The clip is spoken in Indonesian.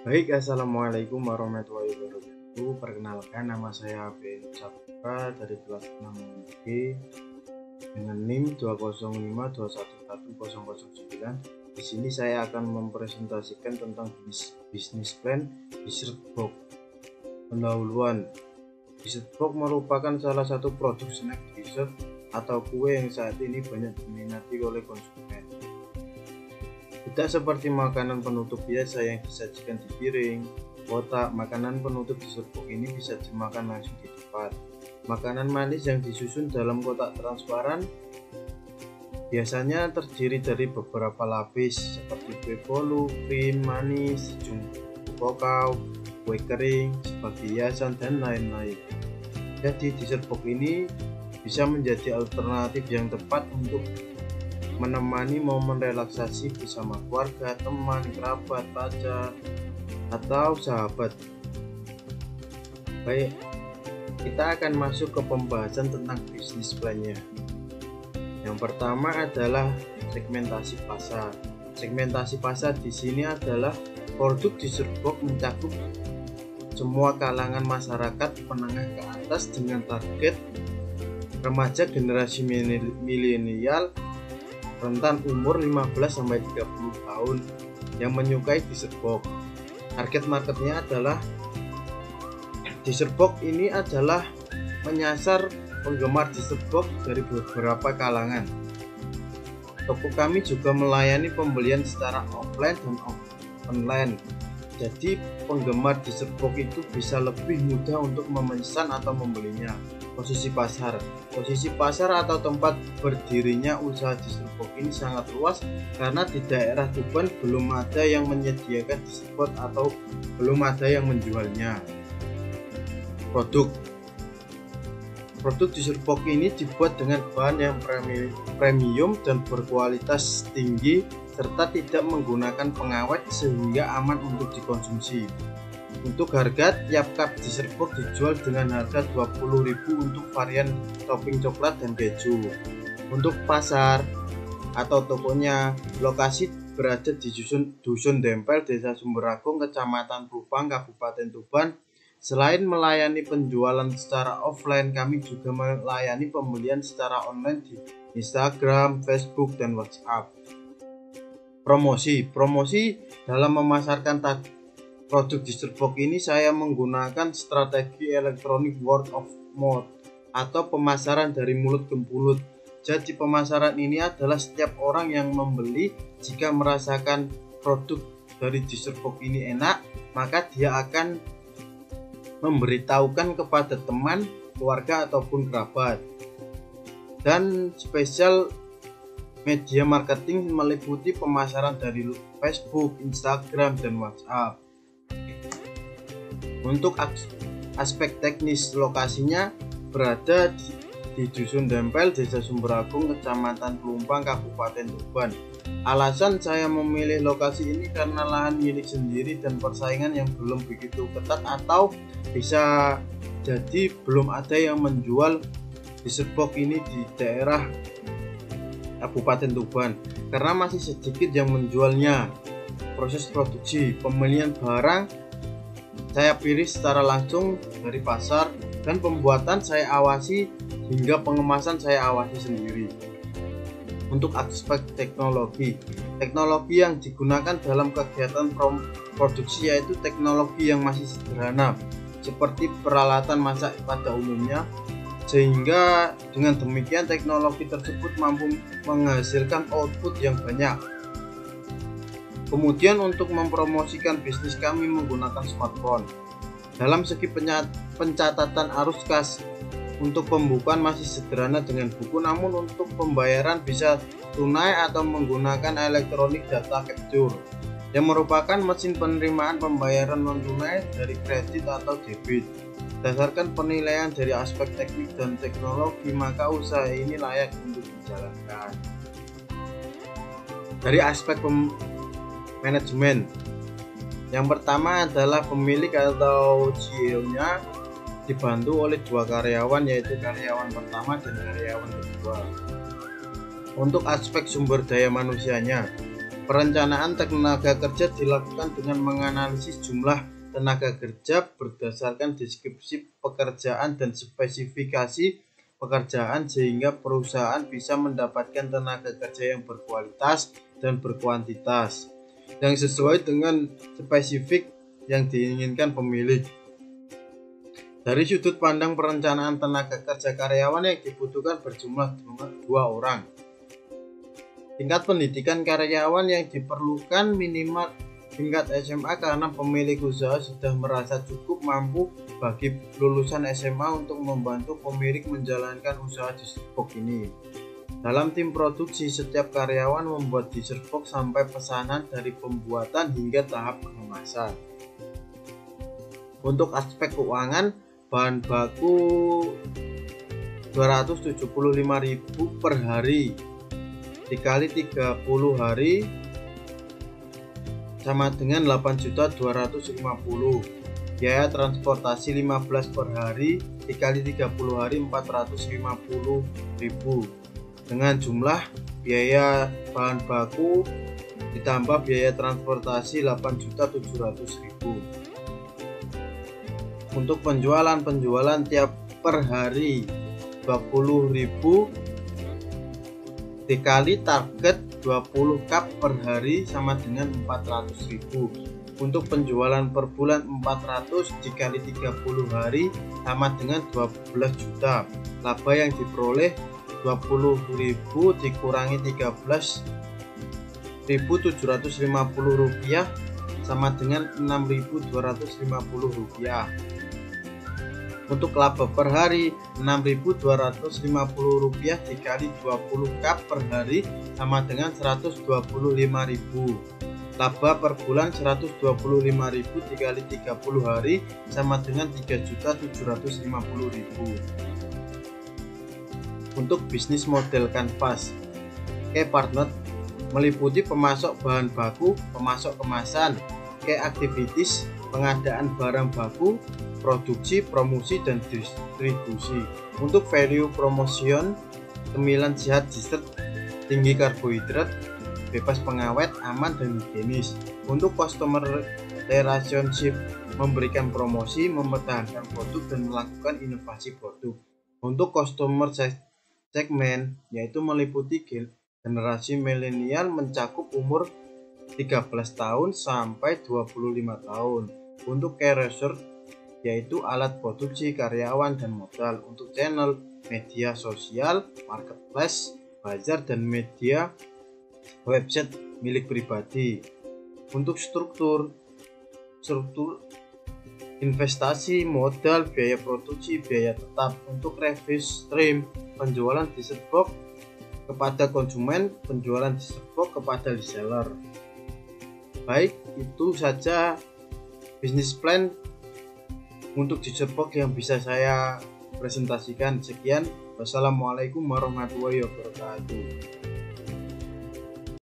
Baik, assalamualaikum warahmatullahi wabarakatuh. Perkenalkan, nama saya Ben Saputra dari kelas 6G dengan NIM 205211009. Di sini saya akan mempresentasikan tentang bisnis plan dessert box. Pendahuluan, dessert box merupakan salah satu produk snack dessert atau kue yang saat ini banyak diminati oleh konsumen. Tidak seperti makanan penutup biasa yang disajikan di piring, kotak. Makanan penutup dessert box ini bisa dimakan langsung di tempat. Makanan manis yang disusun dalam kotak transparan biasanya terdiri dari beberapa lapis seperti kue bolu, krim manis, kakao, kue kering sebagai hiasan, dan lain-lain. Jadi dessert box ini bisa menjadi alternatif yang tepat untuk menemani momen relaksasi bersama keluarga, teman, kerabat, pacar, atau sahabat. Baik, kita akan masuk ke pembahasan tentang bisnis plan-nya. Yang pertama adalah segmentasi pasar. Segmentasi pasar di sini adalah produk dessert box mencakup semua kalangan masyarakat menengah ke atas dengan target remaja generasi milenial rentan umur 15-30 tahun yang menyukai dessert box. Target marketnya adalah dessert box ini adalah menyasar penggemar dessert box dari beberapa kalangan. Toko kami juga melayani pembelian secara offline dan online. Jadi penggemar dessert box itu bisa lebih mudah untuk memesan atau membelinya. Posisi pasar atau tempat berdirinya usaha dessert box ini sangat luas karena di daerah Tuban belum ada yang menyediakan dessert box atau belum ada yang menjualnya. Produk dessert box ini dibuat dengan bahan yang premium dan berkualitas tinggi serta tidak menggunakan pengawet sehingga aman untuk dikonsumsi. Untuk harga, tiap cup dessert box dijual dengan harga 20.000 untuk varian topping coklat dan keju. Untuk pasar atau tokonya, lokasi berada di Dusun Dempel, Desa Sumberagung, Kecamatan Kupang, Kabupaten Tuban. Selain melayani penjualan secara offline, kami juga melayani pembelian secara online di Instagram, Facebook, dan WhatsApp. Promosi dalam memasarkan produk dessert box ini saya menggunakan strategi elektronik word of mouth atau pemasaran dari mulut ke mulut. Jadi pemasaran ini adalah setiap orang yang membeli jika merasakan produk dari dessert box ini enak, maka dia akan memberitahukan kepada teman, keluarga ataupun kerabat. Dan spesial media marketing meliputi pemasaran dari Facebook, Instagram, dan WhatsApp. Untuk aspek teknis, lokasinya berada di Dusun Dempel, Desa Sumberagung, Kecamatan Pelumpang, Kabupaten Tuban. Alasan saya memilih lokasi ini karena lahan milik sendiri dan persaingan yang belum begitu ketat atau bisa jadi belum ada yang menjual dessert box ini di daerah Kabupaten Tuban karena masih sedikit yang menjualnya. Proses produksi, pembelian barang saya pilih secara langsung dari pasar dan pembuatan saya awasi hingga pengemasan saya awasi sendiri. Untuk aspek teknologi yang digunakan dalam kegiatan produksi yaitu teknologi yang masih sederhana seperti peralatan masak pada umumnya, sehingga dengan demikian teknologi tersebut mampu menghasilkan output yang banyak. Kemudian untuk mempromosikan bisnis kami menggunakan smartphone. Dalam segi pencatatan arus kas, untuk pembukuan masih sederhana dengan buku, namun untuk pembayaran bisa tunai atau menggunakan elektronik data capture yang merupakan mesin penerimaan pembayaran non tunai dari kredit atau debit. Berdasarkan penilaian dari aspek teknik dan teknologi, maka usaha ini layak untuk dijalankan. Dari aspek manajemen, yang pertama adalah pemilik atau CEO-nya dibantu oleh 2 karyawan, yaitu karyawan pertama dan karyawan kedua. Untuk aspek sumber daya manusianya, Perencanaan tenaga kerja dilakukan dengan menganalisis jumlah tenaga kerja berdasarkan deskripsi pekerjaan dan spesifikasi pekerjaan sehingga perusahaan bisa mendapatkan tenaga kerja yang berkualitas dan berkuantitas yang sesuai dengan spesifik yang diinginkan pemilik. Dari sudut pandang perencanaan tenaga kerja, karyawan yang dibutuhkan berjumlah 2 orang. Tingkat pendidikan karyawan yang diperlukan minimal tingkat SMA karena pemilik usaha sudah merasa cukup mampu bagi lulusan SMA untuk membantu pemilik menjalankan usaha dessert box ini. Dalam tim produksi, setiap karyawan membuat dessert box sampai pesanan dari pembuatan hingga tahap pengemasan. Untuk aspek keuangan, bahan baku 275.000 per hari dikali 30 hari sama dengan 8.250. Biaya transportasi 15 per hari dikali 30 hari 450.000. Dengan jumlah biaya bahan baku ditambah biaya transportasi 8.700.000. Untuk penjualan tiap per hari 20.000 dikali target 20 cup per hari sama dengan 400.000. Untuk penjualan per bulan 400 dikali 30 hari sama dengan 12 juta. Laba yang diperoleh 20.000 dikurangi 13.750 rupiah sama dengan 6.250 rupiah. Untuk laba per hari 6.250 rupiah dikali 20 cup per hari sama dengan 125.000. Laba per bulan 125.000 dikali 30 hari sama dengan 3.750.000. Untuk bisnis model kanvas, key partner meliputi pemasok bahan baku, pemasok kemasan, key activities, pengadaan barang baku, produksi, promosi, dan distribusi. Untuk value promotion, cemilan sehat dessert, tinggi karbohidrat, bebas pengawet, aman dan higienis. Untuk customer relationship, memberikan promosi, mempertahankan produk, dan melakukan inovasi produk. Untuk customer segment, yaitu meliputi generasi milenial mencakup umur 13 tahun sampai 25 tahun. Untuk key resource, yaitu alat produksi, karyawan, dan modal. Untuk channel, media sosial, marketplace, bazar, dan media website milik pribadi. Untuk struktur investasi, modal, biaya produksi, biaya tetap. Untuk revenue stream, penjualan dessert box kepada konsumen, penjualan dessert box kepada reseller. Baik, itu saja bisnis plan untuk dessert box yang bisa saya presentasikan. Sekian, wassalamualaikum warahmatullahi wabarakatuh.